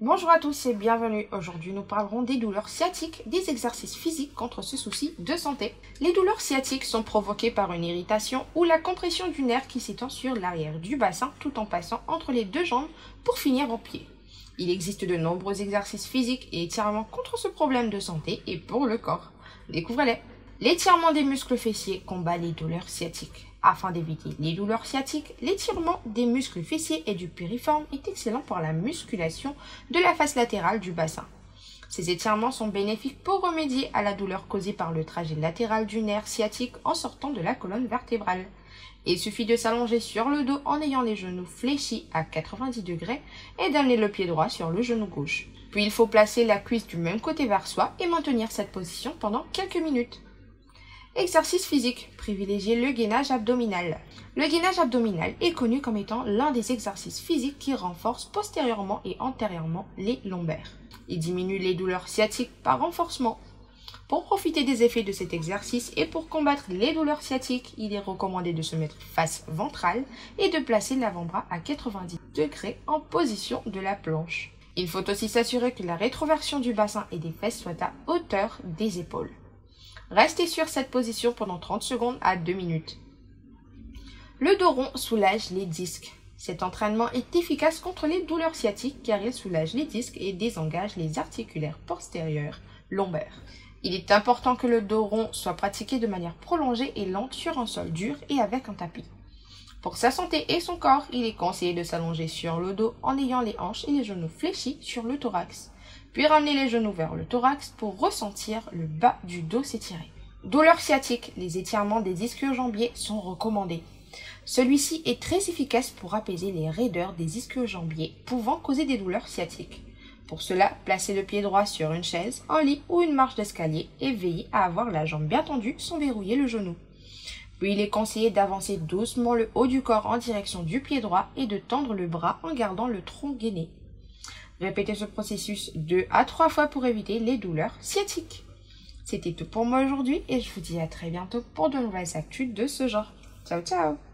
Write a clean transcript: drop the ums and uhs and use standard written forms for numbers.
Bonjour à tous et bienvenue. Aujourd'hui, nous parlerons des douleurs sciatiques, des exercices physiques contre ce souci de santé. Les douleurs sciatiques sont provoquées par une irritation ou la compression du nerf qui s'étend sur l'arrière du bassin tout en passant entre les deux jambes pour finir au pied. Il existe de nombreux exercices physiques et étirements contre ce problème de santé et pour le corps. Découvrez-les. L'étirement des muscles fessiers combat les douleurs sciatiques. Afin d'éviter les douleurs sciatiques, l'étirement des muscles fessiers et du piriforme est excellent pour la musculation de la face latérale du bassin. Ces étirements sont bénéfiques pour remédier à la douleur causée par le trajet latéral du nerf sciatique en sortant de la colonne vertébrale. Il suffit de s'allonger sur le dos en ayant les genoux fléchis à 90 degrés et d'amener le pied droit sur le genou gauche. Puis il faut placer la cuisse du même côté vers soi et maintenir cette position pendant quelques minutes. Exercice physique. Privilégiez le gainage abdominal. Le gainage abdominal est connu comme étant l'un des exercices physiques qui renforce postérieurement et antérieurement les lombaires. Il diminue les douleurs sciatiques par renforcement. Pour profiter des effets de cet exercice et pour combattre les douleurs sciatiques, il est recommandé de se mettre face ventrale et de placer l'avant-bras à 90 degrés en position de la planche. Il faut aussi s'assurer que la rétroversion du bassin et des fesses soit à hauteur des épaules. Restez sur cette position pendant 30 secondes à 2 minutes. Le dos rond soulage les disques. Cet entraînement est efficace contre les douleurs sciatiques car il soulage les disques et désengage les articulaires postérieurs lombaires. Il est important que le dos rond soit pratiqué de manière prolongée et lente sur un sol dur et avec un tapis. Pour sa santé et son corps, il est conseillé de s'allonger sur le dos en ayant les hanches et les genoux fléchis sur le thorax. Puis ramener les genoux vers le thorax pour ressentir le bas du dos s'étirer. Douleurs sciatiques, les étirements des ischio-jambiers sont recommandés. Celui-ci est très efficace pour apaiser les raideurs des ischio-jambiers pouvant causer des douleurs sciatiques. Pour cela, placez le pied droit sur une chaise, un lit ou une marche d'escalier et veillez à avoir la jambe bien tendue sans verrouiller le genou. Puis il est conseillé d'avancer doucement le haut du corps en direction du pied droit et de tendre le bras en gardant le tronc gainé. Répétez ce processus 2 à 3 fois pour éviter les douleurs sciatiques. C'était tout pour moi aujourd'hui et je vous dis à très bientôt pour de nouvelles actus de ce genre. Ciao ciao!